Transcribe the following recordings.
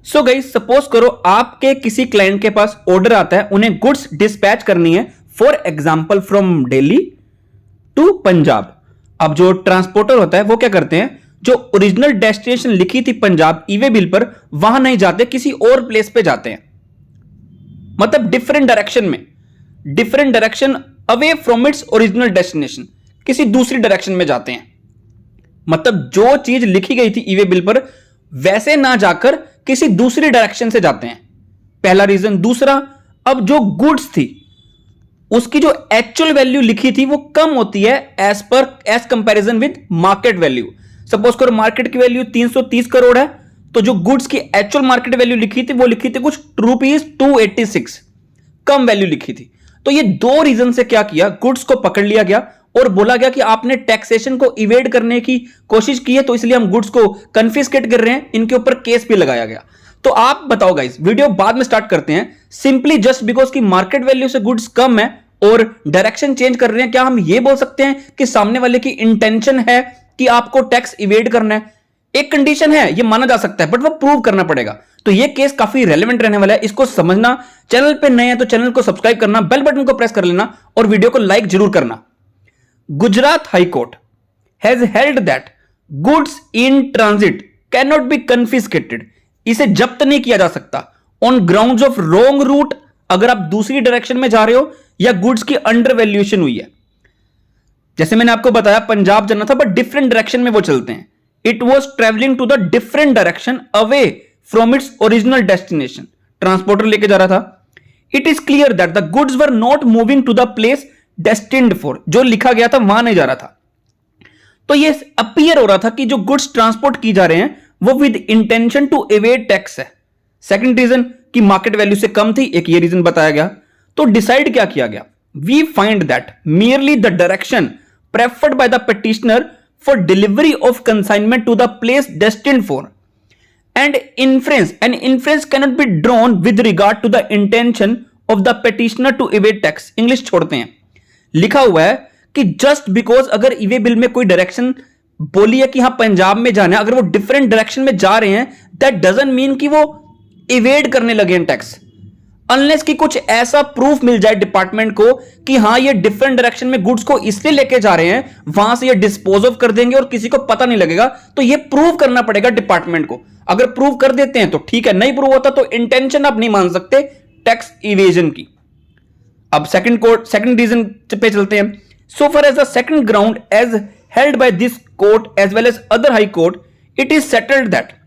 So guys, suppose करो आपके किसी क्लाइंट के पास ऑर्डर आता है, उन्हें गुड्स डिस्पैच करनी है, for example from Delhi to Punjab. अब जो ट्रांसपोर्टर होता है वो क्या करते हैं, जो ओरिजिनल डेस्टिनेशन लिखी थी पंजाब ईवे बिल पर, वहां नहीं जाते, किसी और प्लेस पे जाते हैं, मतलब डिफरेंट डायरेक्शन में, different direction away from its original destination, किसी दूसरी डायरेक्शन में जाते हैं। मतलब जो चीज लिखी गई थी ईवे बिल पर वैसे ना जाकर किसी दूसरी डायरेक्शन से जाते हैं, पहला रीजन। दूसरा, अब जो गुड्स थी उसकी जो एक्चुअल वैल्यू लिखी थी वो कम होती है as comparison with market value. Suppose करो मार्केट की वैल्यू 330 करोड़ है, तो जो गुड्स की एक्चुअल मार्केट वैल्यू लिखी थी वो लिखी थी कुछ ₹286, कम वैल्यू लिखी थी। तो ये दो रीजन से क्या किया, गुड्स को पकड़ लिया गया और बोला गया कि आपने टैक्सेशन को इवेड करने की कोशिश की है, तो इसलिए हम गुड्स को कन्फिस्केट कर रहे हैं, इनके ऊपर केस भी लगाया गया। तो आप बताओ गाइस, वीडियो बाद में स्टार्ट करते हैं। सिंपली जस्ट बिकॉज की मार्केट वैल्यू से गुड्स कम है और डायरेक्शन चेंज कर रहे हैं, क्या हम ये बोल सकते हैं कि सामने वाले की इंटेंशन है कि आपको टैक्स इवेड करना है? एक कंडीशन है, ये माना जा सकता है, बट वो प्रूव करना पड़ेगा। तो ये केस काफी रेलेवेंट रहने वाला है, इसको समझना। चैनल पे नए हैं तो चैनल को सब्सक्राइब करना, बेल बटन को प्रेस कर लेना और वीडियो को लाइक जरूर करना। Gujarat high court has held that goods in transit can not be confiscated, इसे जब्त नहीं किया जा सकता on grounds of wrong route, अगर आप दूसरी डायरेक्शन में जा रहे हो या गुड्स की अंडर वैल्यूएशन हुई है। जैसे मैंने आपको बताया पंजाब जाना था, बट डिफरेंट डायरेक्शन में वो चलते हैं। It was travelling to the different direction away from its original destination, transporter लेके जा रहा था। It is clear that the goods were not moving to the place destined for, जो लिखा गया था वहां नहीं जा रहा था। तो ये अपीयर हो रहा था कि जो गुड्स ट्रांसपोर्ट की जा रहे हैं वो with intention to evade tax है। सेकंड रीजन कि मार्केट वैल्यू से कम थी, एक ये रीजन बताया गया। तो डिसाइड क्या किया गया, we find that merely the direction preferred by the petitioner for delivery of consignment to the place destined for, and an inference cannot be drawn with regard to the intention of the petitioner to evade tax। English छोड़ते हैं, लिखा हुआ है कि just because अगर e-way bill में कोई direction बोली है कि हाँ पंजाब में जाना है, अगर वो डिफरेंट डायरेक्शन में जा रहे हैं, दैट डजंट मीन कि वो इवेड करने लगे हैं टैक्स, अनलेस कि कुछ ऐसा प्रूफ मिल जाए डिपार्टमेंट को कि हाँ ये डिफरेंट डायरेक्शन में गुड्स को इसलिए लेके जा रहे हैं, वहां से ये डिस्पोज ऑफ कर देंगे और किसी को पता नहीं लगेगा। तो ये प्रूव करना पड़ेगा डिपार्टमेंट को। अगर प्रूव कर देते हैं तो ठीक है, नहीं प्रूव होता तो इंटेंशन आप नहीं मान सकते टैक्स इवेजन की। अब सेकंड रीजन पे चलते हैं। So for as the second ground as held by this court as well as other high court, it is settled that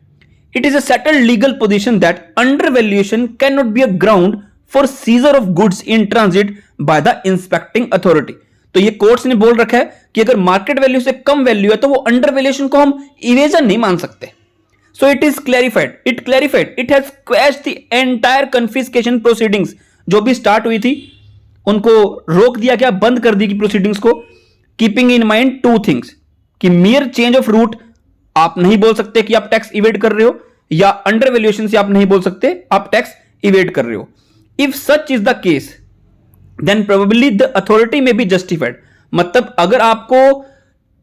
it is a settled legal position that undervaluation cannot be a ground for seizure of goods in transit by the inspecting authority। तो ये courts ने बोल रखा है कि अगर market value से कम value है तो वो अंडरवैल्यूएशन को हम इवेजन नहीं मान सकते। So it clarified it has quashed the entire confiscation proceedings, जो भी स्टार्ट हुई थी उनको रोक दिया गया, बंद कर दी गई प्रोसीडिंग्स को। Keeping in mind two things कि mere चेंज ऑफ रूट आप नहीं बोल सकते कि आप टैक्स इवेड कर रहे हो, या अंडर वैल्यूएशन से आप नहीं बोल सकते आप टैक्स इवेड कर रहे हो। If such is the case then probably the authority may be justified, मतलब अगर आपको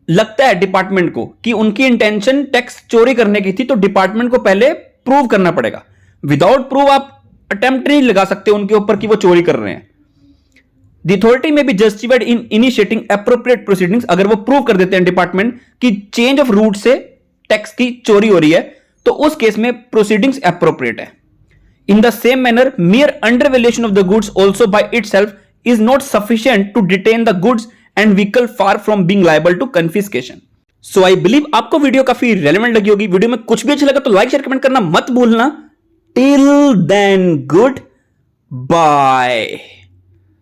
लगता है डिपार्टमेंट को कि उनकी इंटेंशन टैक्स चोरी करने की थी, तो डिपार्टमेंट को पहले प्रूव करना पड़ेगा। विदाउट प्रूव आप अटेम्प्ट नहीं लगा सकते उनके ऊपर कि वो चोरी कर रहे हैं। The authority may be justified in initiating appropriate proceedings, अगर वो प्रूव कर देते हैं डिपार्टमेंट कि चेंज ऑफ रूट से टैक्स की चोरी हो रही है, तो उस केस में प्रोसीडिंग्स एप्रोप्रिएट है। In the same manner mere undervaluation of the goods also by itself is not sufficient to detain the goods and vehicle far from being liable to confiscation। So I believe आपको video काफी relevant लगी होगी। Video में कुछ भी अच्छा लगा तो लाइक शेयर कमेंट करना मत भूलना। Till then, good bye।